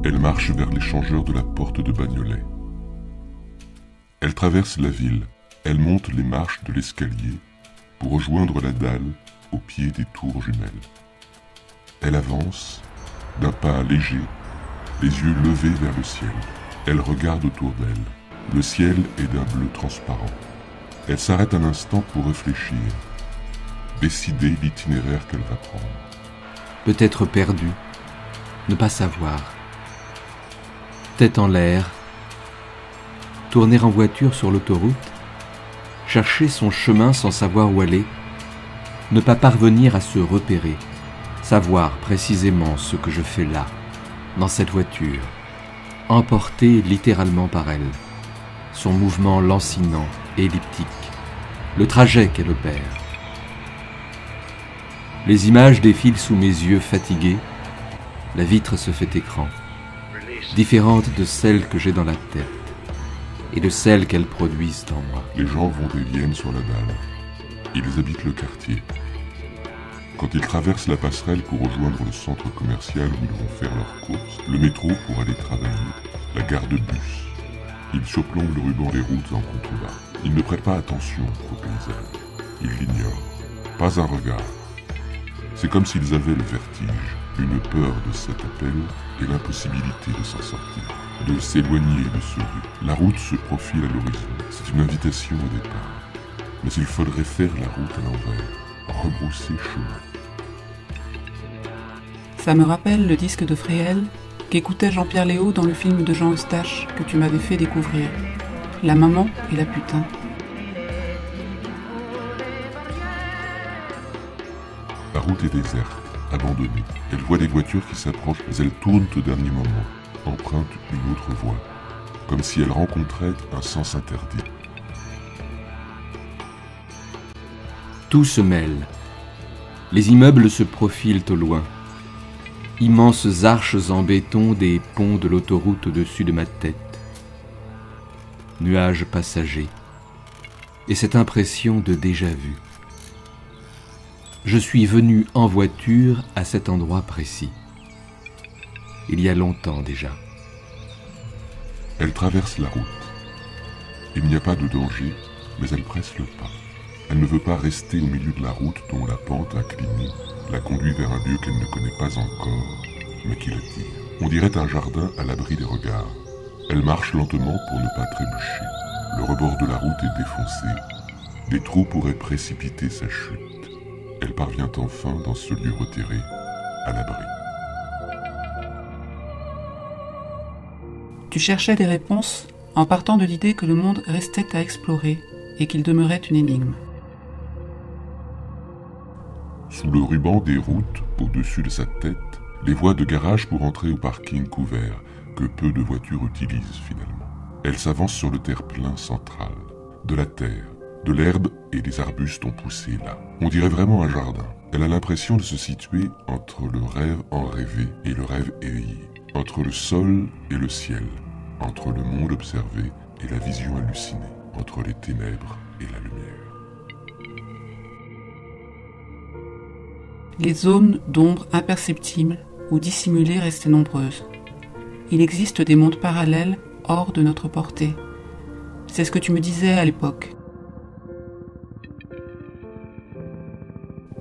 Elle marche vers l'échangeur de la porte de Bagnolet. Elle traverse la ville. Elle monte les marches de l'escalier pour rejoindre la dalle au pied des tours jumelles. Elle avance d'un pas léger, les yeux levés vers le ciel. Elle regarde autour d'elle. Le ciel est d'un bleu transparent. Elle s'arrête un instant pour réfléchir, décider l'itinéraire qu'elle va prendre. Peut-être perdue, ne pas savoir. Tête en l'air, tourner en voiture sur l'autoroute, chercher son chemin sans savoir où aller, ne pas parvenir à se repérer, savoir précisément ce que je fais là, dans cette voiture, emportée littéralement par elle, son mouvement lancinant, elliptique, le trajet qu'elle opère. Les images défilent sous mes yeux fatigués, la vitre se fait écran, différente de celles que j'ai dans la tête et de celles qu'elles produisent en moi. Les gens vont et viennent sur la dalle. Ils habitent le quartier. Quand ils traversent la passerelle pour rejoindre le centre commercial où ils vont faire leurs courses, le métro pour aller travailler, la gare de bus, ils surplombent le ruban des routes en contrebas. Ils ne prêtent pas attention au paysage. Ils l'ignorent. Pas un regard. C'est comme s'ils avaient le vertige, une peur de cet appel et l'impossibilité de s'en sortir, de s'éloigner de ce lieu. La route se profile à l'horizon. C'est une invitation au départ. Mais il faudrait faire la route à l'envers, rebrousser chemin. Ça me rappelle le disque de Fréhel qu'écoutait Jean-Pierre Léaud dans le film de Jean Eustache que tu m'avais fait découvrir. La maman et la putain. La route est déserte, abandonnée. Elle voit des voitures qui s'approchent, mais elles tournent au dernier moment, empruntent une autre voie, comme si elles rencontraient un sens interdit. Tout se mêle. Les immeubles se profilent au loin. Immenses arches en béton des ponts de l'autoroute au-dessus de ma tête. Nuages passagers. Et cette impression de déjà-vu. Je suis venu en voiture à cet endroit précis. Il y a longtemps déjà. Elle traverse la route. Il n'y a pas de danger, mais elle presse le pas. Elle ne veut pas rester au milieu de la route dont la pente inclinée la conduit vers un lieu qu'elle ne connaît pas encore, mais qui l'attire. On dirait un jardin à l'abri des regards. Elle marche lentement pour ne pas trébucher. Le rebord de la route est défoncé. Des trous pourraient précipiter sa chute. Elle parvient enfin dans ce lieu reterré, à l'abri. Tu cherchais des réponses en partant de l'idée que le monde restait à explorer et qu'il demeurait une énigme. Sous le ruban des routes, au-dessus de sa tête, les voies de garage pour entrer au parking couvert, que peu de voitures utilisent finalement. Elle s'avance sur le terre-plein central, de la terre, de l'herbe et des arbustes ont poussé là. On dirait vraiment un jardin. Elle a l'impression de se situer entre le rêve enrêvé et le rêve éveillé, entre le sol et le ciel, entre le monde observé et la vision hallucinée, entre les ténèbres et la lumière. Les zones d'ombre imperceptibles ou dissimulées restaient nombreuses. Il existe des mondes parallèles hors de notre portée. C'est ce que tu me disais à l'époque.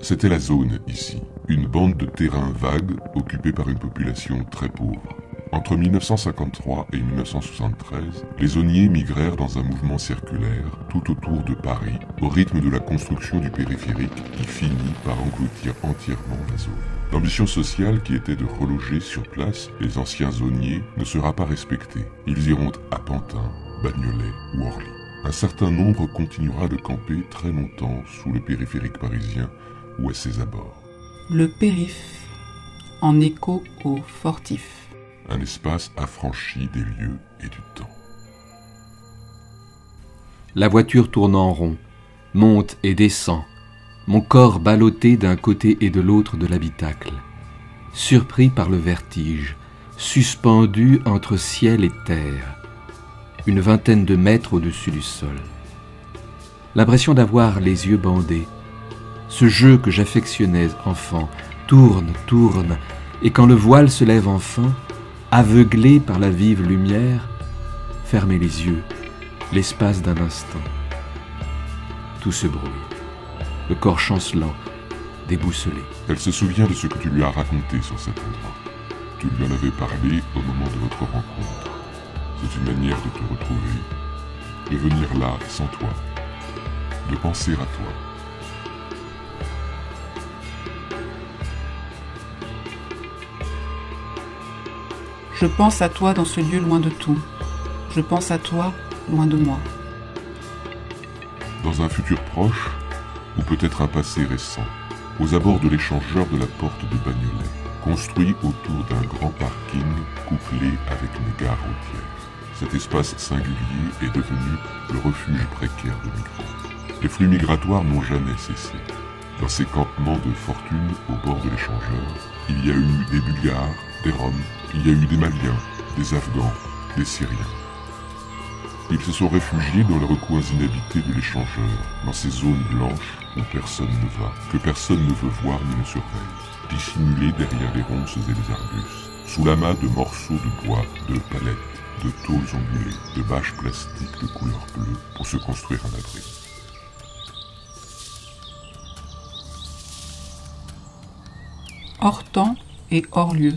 C'était la zone ici, une bande de terrain vague occupée par une population très pauvre. Entre 1953 et 1973, les zoniers migrèrent dans un mouvement circulaire tout autour de Paris, au rythme de la construction du périphérique qui finit par engloutir entièrement la zone. L'ambition sociale qui était de reloger sur place les anciens zoniers ne sera pas respectée. Ils iront à Pantin, Bagnolet ou Orly. Un certain nombre continuera de camper très longtemps sous le périphérique parisien ou à ses abords. Le périph', en écho au fortif. Un espace affranchi des lieux et du temps. La voiture tourne en rond, monte et descend, mon corps ballotté d'un côté et de l'autre de l'habitacle, surpris par le vertige, suspendu entre ciel et terre, une vingtaine de mètres au-dessus du sol. L'impression d'avoir les yeux bandés. Ce jeu que j'affectionnais enfant tourne, et quand le voile se lève enfin, aveuglé par la vive lumière, fermer les yeux, l'espace d'un instant. Tout se brouille, le corps chancelant, déboussolé. Elle se souvient de ce que tu lui as raconté sur cet endroit. Tu lui en avais parlé au moment de votre rencontre. C'est une manière de te retrouver, de venir là sans toi, de penser à toi. Je pense à toi dans ce lieu loin de tout. Je pense à toi loin de moi. Dans un futur proche, ou peut-être un passé récent, aux abords de l'échangeur de la porte de Bagnolet, construit autour d'un grand parking couplé avec une gare routière. Cet espace singulier est devenu le refuge précaire de migrants. Les flux migratoires n'ont jamais cessé. Dans ces campements de fortune au bord de l'échangeur, il y a eu des Bulgares, des Roms, il y a eu des Maliens, des Afghans, des Syriens. Ils se sont réfugiés dans les recoins inhabités de l'échangeur, dans ces zones blanches où personne ne va, que personne ne veut voir ni ne surveille, dissimulés derrière les ronces et les arbustes, sous l'amas de morceaux de bois, de palettes, de tôles ondulées, de bâches plastiques de couleur bleue pour se construire un abri. Hors temps et hors lieu,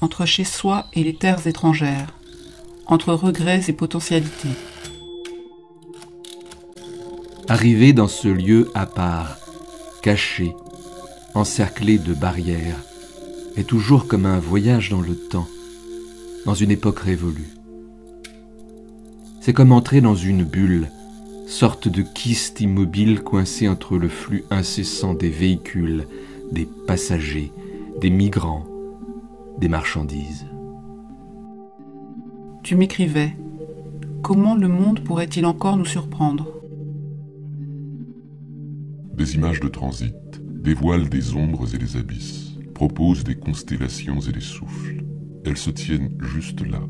entre chez soi et les terres étrangères, entre regrets et potentialités. Arriver dans ce lieu à part, caché, encerclé de barrières, est toujours comme un voyage dans le temps, dans une époque révolue. C'est comme entrer dans une bulle, sorte de kyste immobile coincé entre le flux incessant des véhicules, des passagers, des migrants, des marchandises. Tu m'écrivais, comment le monde pourrait-il encore nous surprendre ? Des images de transit dévoilent des ombres et des abysses, proposent des constellations et des souffles. Elles se tiennent juste là,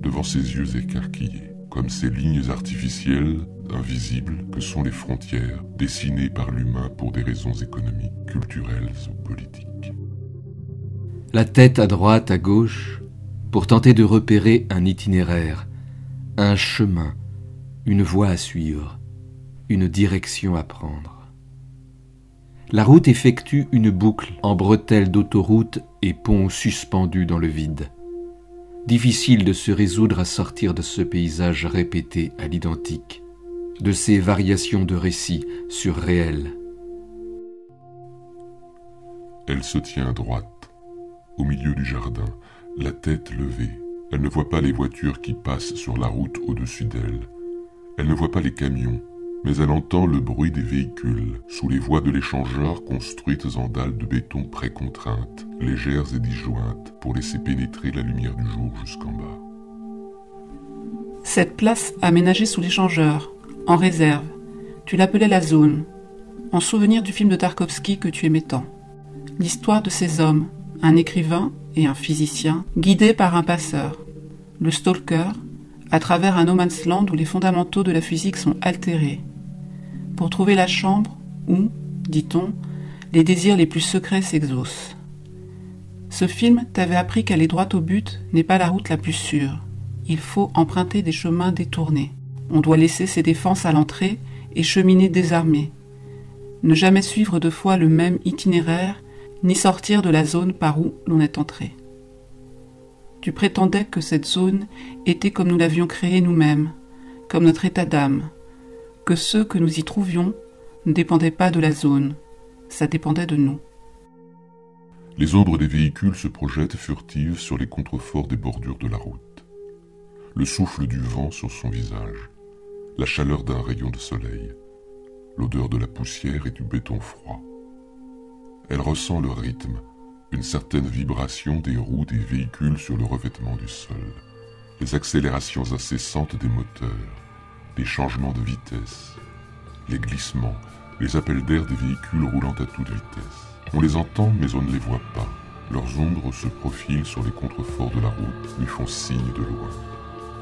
devant ses yeux écarquillés, comme ces lignes artificielles, invisibles, que sont les frontières, dessinées par l'humain pour des raisons économiques, culturelles ou politiques. La tête à droite, à gauche, pour tenter de repérer un itinéraire, un chemin, une voie à suivre, une direction à prendre. La route effectue une boucle en bretelles d'autoroute et ponts suspendus dans le vide. Difficile de se résoudre à sortir de ce paysage répété à l'identique, de ces variations de récits surréels. Elle se tient droite, au milieu du jardin, la tête levée. Elle ne voit pas les voitures qui passent sur la route au-dessus d'elle. Elle ne voit pas les camions, mais elle entend le bruit des véhicules sous les voies de l'échangeur construites en dalles de béton précontraintes, légères et disjointes, pour laisser pénétrer la lumière du jour jusqu'en bas. Cette place aménagée sous l'échangeur, en réserve, tu l'appelais la zone, en souvenir du film de Tarkovsky que tu aimais tant. L'histoire de ces hommes, un écrivain et un physicien, guidés par un passeur, le stalker, à travers un no man's land où les fondamentaux de la physique sont altérés, pour trouver la chambre où, dit-on, les désirs les plus secrets s'exaucent. Ce film t'avait appris qu'aller droit au but n'est pas la route la plus sûre. Il faut emprunter des chemins détournés. On doit laisser ses défenses à l'entrée et cheminer désarmé. Ne jamais suivre deux fois le même itinéraire, ni sortir de la zone par où l'on est entré. Tu prétendais que cette zone était comme nous l'avions créée nous-mêmes, comme notre état d'âme, que ce que nous y trouvions ne dépendait pas de la zone, ça dépendait de nous. Les ombres des véhicules se projettent furtives sur les contreforts des bordures de la route. Le souffle du vent sur son visage, la chaleur d'un rayon de soleil, l'odeur de la poussière et du béton froid. Elle ressent le rythme, une certaine vibration des roues des véhicules sur le revêtement du sol, les accélérations incessantes des moteurs, les changements de vitesse, les glissements, les appels d'air des véhicules roulant à toute vitesse. On les entend mais on ne les voit pas. Leurs ombres se profilent sur les contreforts de la route, lui font signe de loin.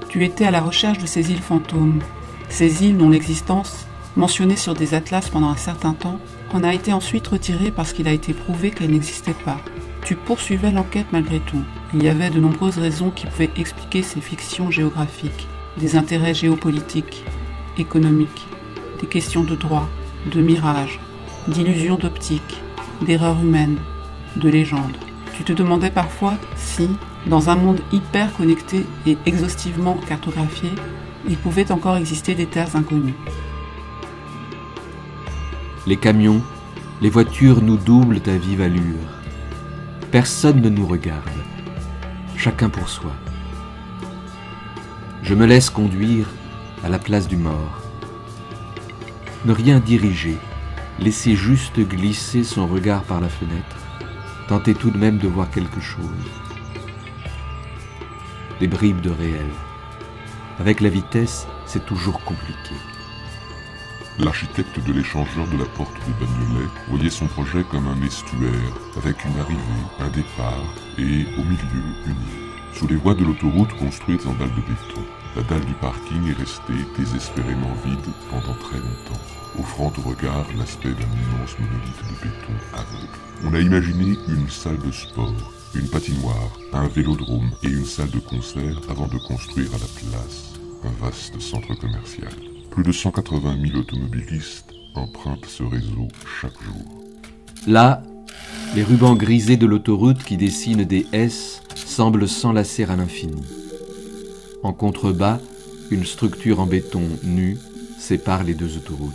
Tu étais à la recherche de ces îles fantômes, ces îles dont l'existence, mentionnée sur des atlas pendant un certain temps, en a été ensuite retirée parce qu'il a été prouvé qu'elles n'existaient pas. Tu poursuivais l'enquête malgré tout, Il y avait de nombreuses raisons qui pouvaient expliquer ces fictions géographiques, des intérêts géopolitiques, économiques, des questions de droit, de mirages, d'illusions d'optique, d'erreurs humaines, de légendes. Tu te demandais parfois si, dans un monde hyper connecté et exhaustivement cartographié, il pouvait encore exister des terres inconnues. Les camions, les voitures nous doublent à vive allure. Personne ne nous regarde, chacun pour soi. Je me laisse conduire à la place du mort. Ne rien diriger, laisser juste glisser son regard par la fenêtre, tenter tout de même de voir quelque chose. Des bribes de réel. Avec la vitesse, c'est toujours compliqué. L'architecte de l'échangeur de la porte de Bagnolet voyait son projet comme un estuaire, avec une arrivée, un départ et, au milieu, une île. Sous les voies de l'autoroute construites en dalles de béton, la dalle du parking est restée désespérément vide pendant très longtemps, offrant au regard l'aspect d'un immense monolithe de béton aveugle. On a imaginé une salle de sport, une patinoire, un vélodrome et une salle de concert avant de construire à la place un vaste centre commercial. Plus de 180 000 automobilistes empruntent ce réseau chaque jour. Là, les rubans grisés de l'autoroute qui dessinent des S semblent s'enlacer à l'infini. En contrebas, une structure en béton nu sépare les deux autoroutes.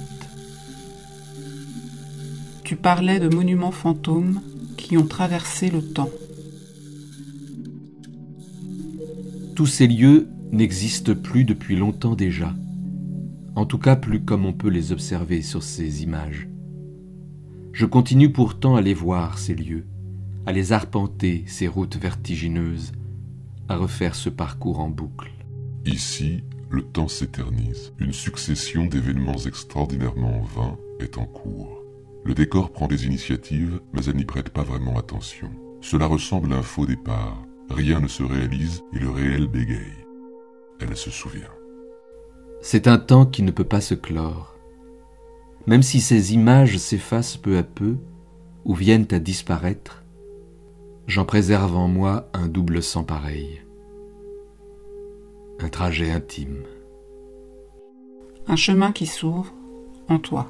Tu parlais de monuments fantômes qui ont traversé le temps. Tous ces lieux n'existent plus depuis longtemps déjà. En tout cas, plus comme on peut les observer sur ces images. Je continue pourtant à les voir, ces lieux, à les arpenter, ces routes vertigineuses, à refaire ce parcours en boucle. Ici, le temps s'éternise. Une succession d'événements extraordinairement vains est en cours. Le décor prend des initiatives, mais elle n'y prête pas vraiment attention. Cela ressemble à un faux départ. Rien ne se réalise et le réel bégaye. Elle se souvient. C'est un temps qui ne peut pas se clore. Même si ces images s'effacent peu à peu ou viennent à disparaître, j'en préserve en moi un double sans pareil. Un trajet intime. Un chemin qui s'ouvre en toi.